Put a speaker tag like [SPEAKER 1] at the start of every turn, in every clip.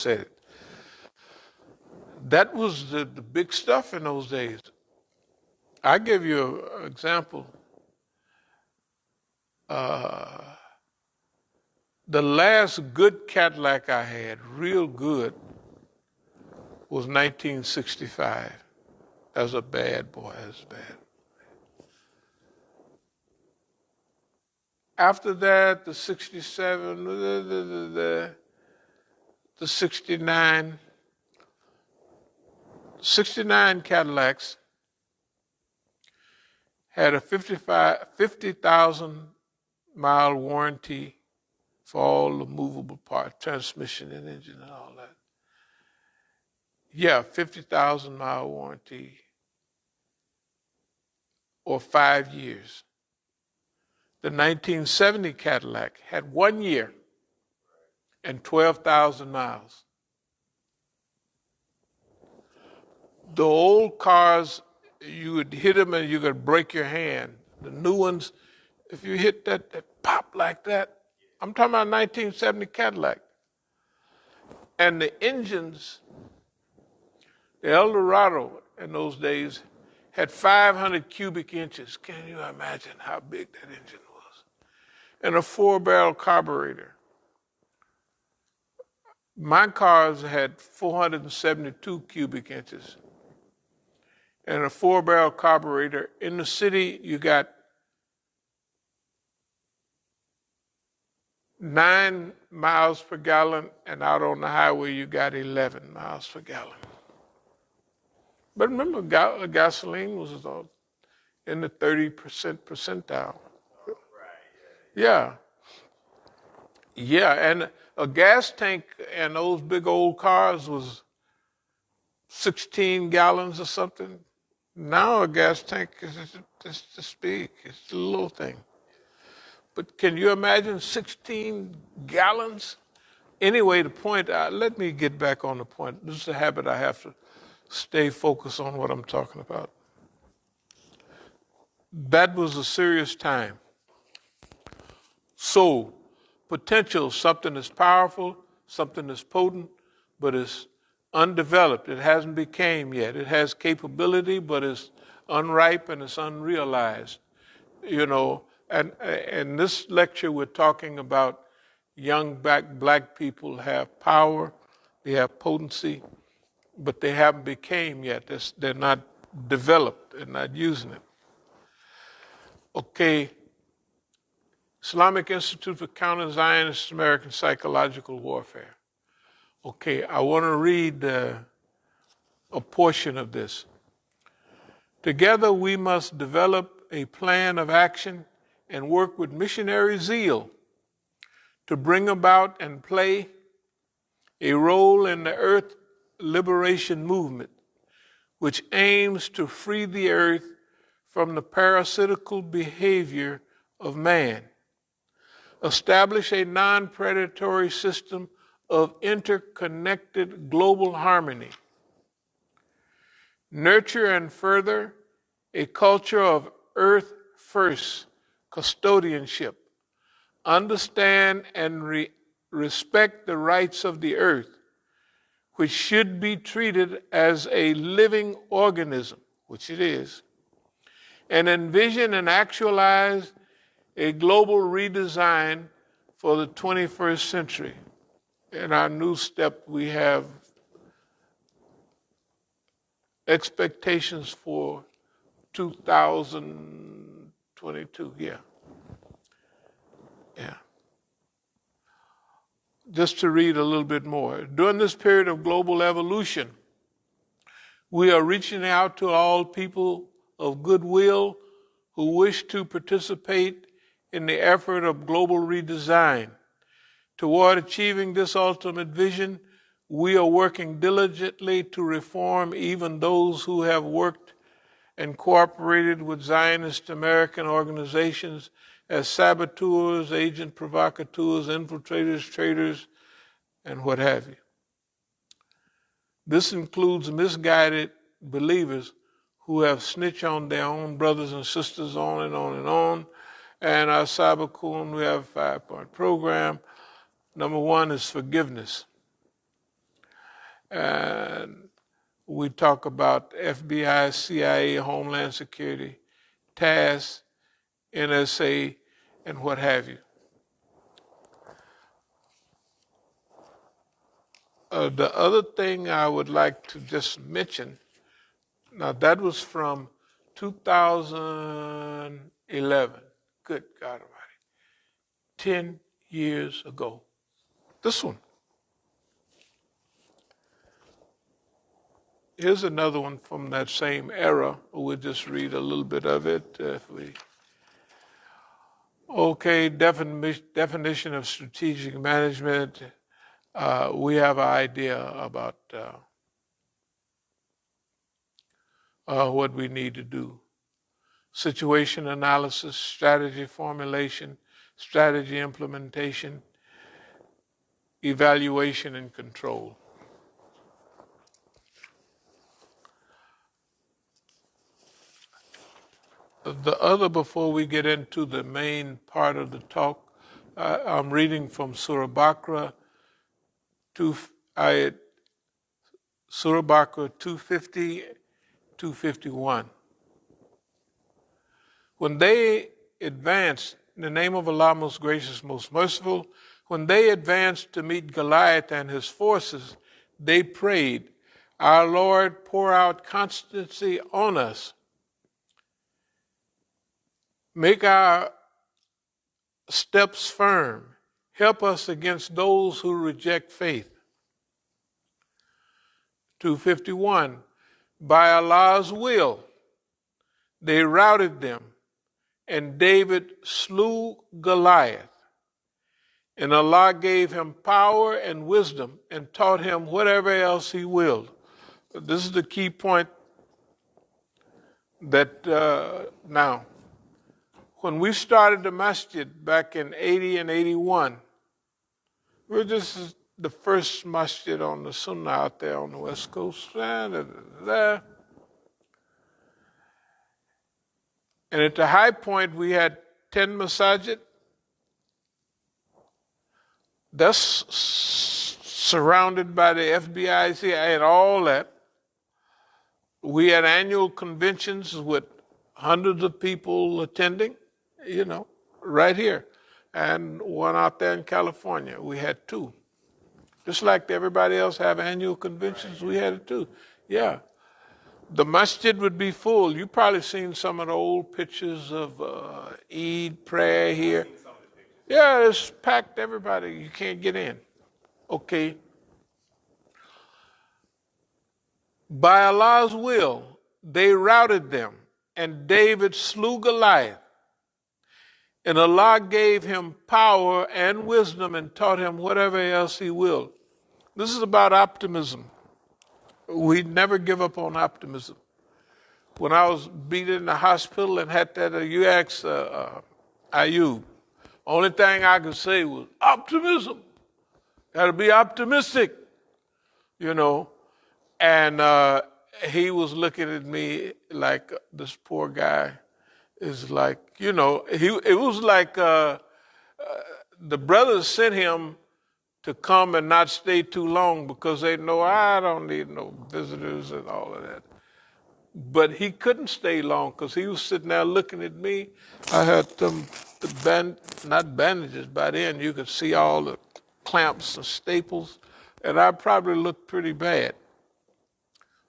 [SPEAKER 1] said it. That was the big stuff in those days. I give you an example. The last good Cadillac I had, real good, was 1965. That was a bad boy. That was bad. After that, the 67, the 69, 69 Cadillacs had a 50,000 mile warranty for all the movable parts, transmission and engine and all that. Yeah, 50,000 mile warranty or 5 years. The 1970 Cadillac had 1 year and 12,000 miles. The old cars, you would hit them and you could break your hand. The new ones, if you hit that, they pop like that. I'm talking about 1970 Cadillac. And the engines, the Eldorado in those days, had 500 cubic inches. Can you imagine how big that engine was? And a 4-barrel carburetor. My cars had 472 cubic inches. And a 4-barrel carburetor. In the city, you got 9 miles per gallon, and out on the highway, you got 11 miles per gallon. But remember, gasoline was in the 30% percentile. Yeah. Yeah, and a gas tank in those big old cars was 16 gallons or something. Now a gas tank is this big. It's a little thing. But can you imagine 16 gallons? Anyway, the point, let me get back on the point. This is a habit I have to stay focused on what I'm talking about. That was a serious time. So, potential, something is powerful, something is potent, but it's undeveloped. It hasn't became yet. It has capability, but it's unripe and it's unrealized. You know, and in this lecture we're talking about young black people have power, they have potency, but they haven't became yet. They're not developed, they're not using it. Okay, Islamic Institute for Counter-Zionist American Psychological Warfare. Okay, I want to read a portion of this. Together we must develop a plan of action and work with missionary zeal to bring about and play a role in the earth liberation movement, which aims to free the earth from the parasitical behavior of man, establish a non-predatory system of interconnected global harmony, nurture and further a culture of earth first custodianship, understand and respect the rights of the earth, which should be treated as a living organism, which it is, and envision and actualize a global redesign for the 21st century. In our new step, we have expectations for 2022, yeah. Just to read a little bit more. During this period of global evolution, we are reaching out to all people of goodwill who wish to participate in the effort of global redesign. Toward achieving this ultimate vision, we are working diligently to reform even those who have worked and cooperated with Zionist American organizations as saboteurs, agent provocateurs, infiltrators, traitors, and what have you. This includes misguided believers who have snitched on their own brothers and sisters on and on and on. And As-Sabiqun, we have a 5-point program. Number 1 is forgiveness. and we talk about FBI, CIA, Homeland Security, TASS, NSA, and what have you. The other thing I would like to just mention, now that was from 2011. Good God Almighty. 10 years ago. This one. Here's another one from that same era. We'll just read a little bit of it. Okay, definition of strategic management. We have an idea about what we need to do. Situation analysis, strategy formulation, strategy implementation, evaluation and control. The other, before we get into the main part of the talk, I'm reading from Surah Baqarah, Surah Baqarah 250, 251. When they advanced, in the name of Allah, most gracious, most merciful, when they advanced to meet Goliath and his forces, they prayed, "Our Lord, pour out constancy on us. Make our steps firm. Help us against those who reject faith." 251. By Allah's will, they routed them, and David slew Goliath. And Allah gave him power and wisdom and taught him whatever else he willed. This is the key point that now, when we started the Masjid back in 80 and 81, this is the first Masjid on the Sunnah out there on the West Coast. And at the high point, we had 10 Masajid. That's surrounded by the FBI, CIA, and all that. We had annual conventions with hundreds of people attending, right here. And one out there in California. We had 2. Just like everybody else have annual conventions, we had it too. Yeah. The masjid would be full. You've probably seen some of the old pictures of Eid prayer here. Yeah, it's packed, everybody. You can't get in. Okay. By Allah's will, they routed them, and David slew Goliath. And Allah gave him power and wisdom and taught him whatever else he willed. This is about optimism. We never give up on optimism. When I was beat in the hospital and had that, you asked Ayub, only thing I could say was optimism. Got to be optimistic, And he was looking at me like this poor guy is like, it was like the brothers sent him to come and not stay too long because they know I don't need no visitors and all of that. But he couldn't stay long because he was sitting there looking at me. I had not bandages, by then you could see all the clamps and staples, and I probably looked pretty bad.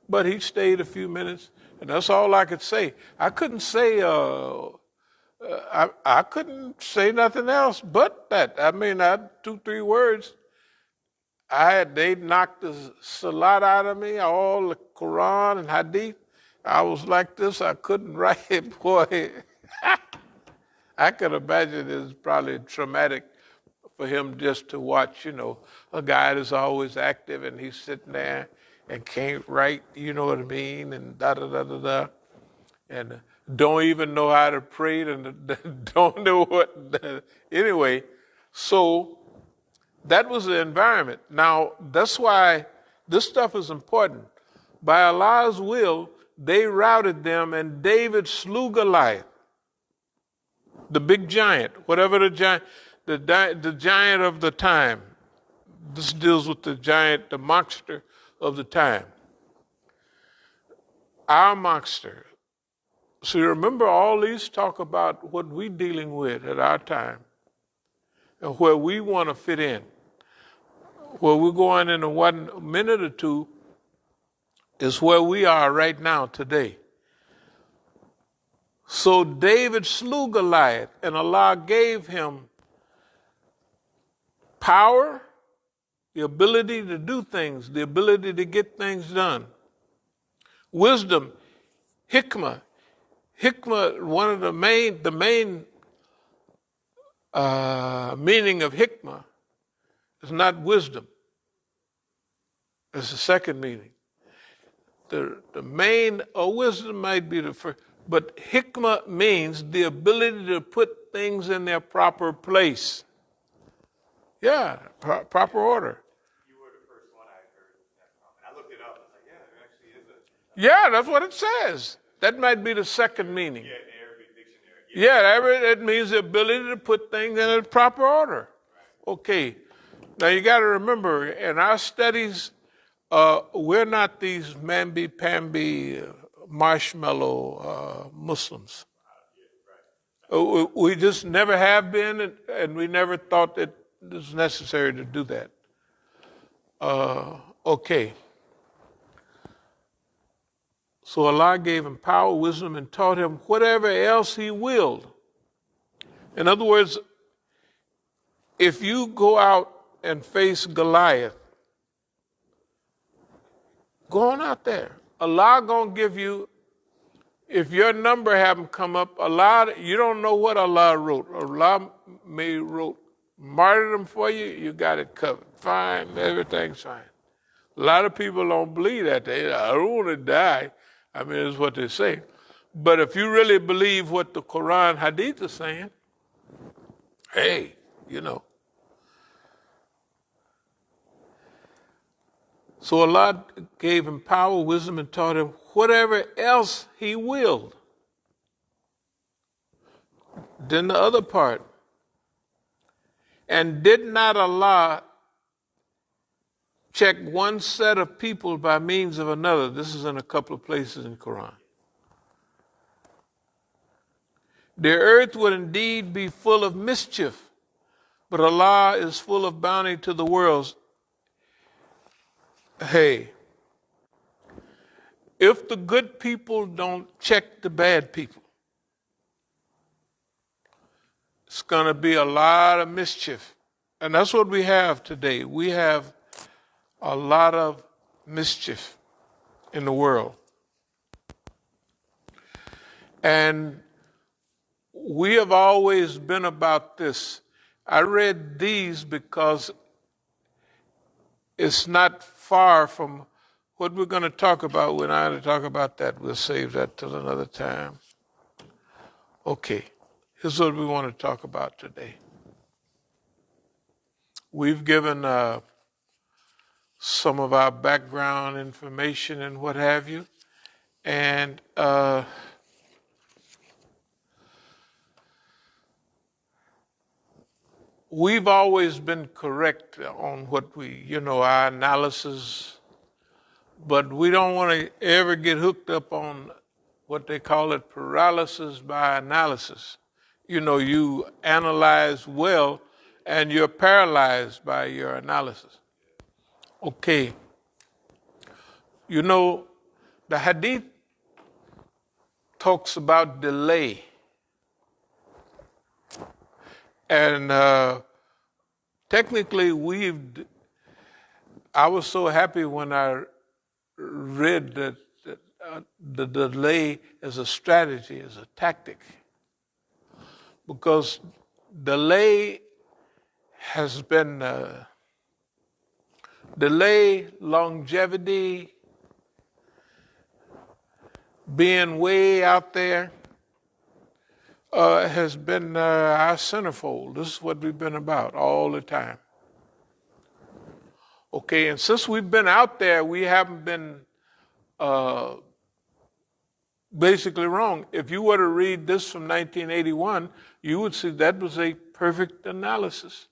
[SPEAKER 1] But he stayed a few minutes, and that's all I could say. I couldn't say I couldn't say nothing else but that. I mean, I had 2-3 words. They knocked the salat out of me, all the Quran and Hadith. I was like this. I couldn't write it, boy. I could imagine it's probably traumatic for him just to watch, a guy that's always active and he's sitting there and can't write, you know what I mean, and da-da-da-da-da. And don't even know how to pray and don't know what. Anyway, so that was the environment. Now, that's why this stuff is important. By Allah's will, they routed them, and David slew Goliath, the big giant, whatever the giant, the giant of the time. This deals with the giant, the monster of the time. Our monster. So you remember all these talk about what we're dealing with at our time and where we want to fit in. Where we're going in 1 minute or two is where we are right now today. So David slew Goliath, and Allah gave him power, the ability to do things, the ability to get things done. Wisdom, hikmah. Hikmah, one of the main meaning of hikmah is not wisdom. It's the second meaning. The main, or wisdom might be the first, but hikmah means the ability to put things in their proper place. Yeah, proper order.
[SPEAKER 2] You were the first one I heard that from. And I looked it up. I was like, yeah, there actually is a.
[SPEAKER 1] Yeah, that's what it says. That might be the second meaning.
[SPEAKER 2] Yeah, the Arabic dictionary.
[SPEAKER 1] Yeah, it means the ability to put things in a proper order. Right. Okay. Now you got to remember, in our studies, we're not these mamby-pamby, marshmallow Muslims. We just never have been, and we never thought that it was necessary to do that. Okay. So Allah gave him power, wisdom, and taught him whatever else he willed. In other words, if you go out and face Goliath, go on out there. Allah gonna give you, if your number haven't come up, Allah, you don't know what Allah wrote. Allah may wrote martyrdom for you, you got it covered. Fine, everything's fine. A lot of people don't believe that. I don't want to die. I mean, it's what they say. But if you really believe what the Quran Hadith is saying, hey, you know. So Allah gave him power, wisdom, and taught him whatever else he willed. Then the other part. And did not Allah check one set of people by means of another? This is in a couple of places in the Quran. The earth would indeed be full of mischief, but Allah is full of bounty to the worlds. Hey, if the good people don't check the bad people, it's going to be a lot of mischief. And that's what we have today. We have a lot of mischief in the world. And we have always been about this. I read these because it's not far from what we're going to talk about. We're not going to talk about that. We'll save that till another time. Okay, here's what we want to talk about today. We've given some of our background information and what have you. And we've always been correct on what our analysis, but we don't want to ever get hooked up on what they call it paralysis by analysis. You analyze well and you're paralyzed by your analysis. Okay. The hadith talks about delay. And technically, I was so happy when I read that the delay is a strategy, is a tactic. Because delay has been, delay, longevity, being way out there, has been our centerfold. This is what we've been about all the time. Okay, and since we've been out there, we haven't been basically wrong. If you were to read this from 1981, you would see that was a perfect analysis.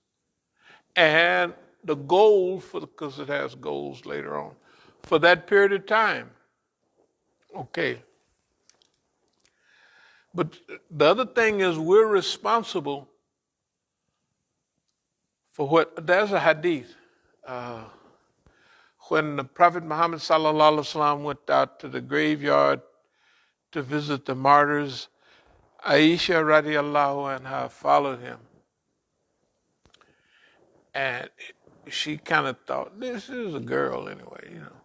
[SPEAKER 1] And the goal, because it has goals later on, for that period of time. Okay. But the other thing is we're responsible for what, there's a hadith. When the Prophet Muhammad sallallahu alaihi wasallam went out to the graveyard to visit the martyrs, Aisha radiallahu anha followed him. And she kind of thought, this is a girl anyway, you know.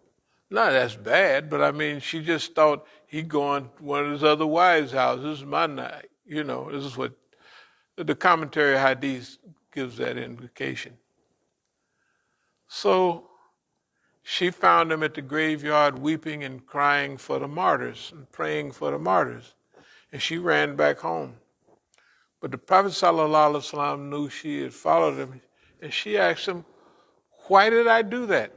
[SPEAKER 1] Not as bad, but I mean, she just thought he going to one of his other wives' houses. This is my night, you know. This is what the commentary hadith gives that indication. So she found him at the graveyard weeping and crying for the martyrs and praying for the martyrs. And she ran back home. But the Prophet ﷺ knew she had followed him, and she asked him, why did I do that?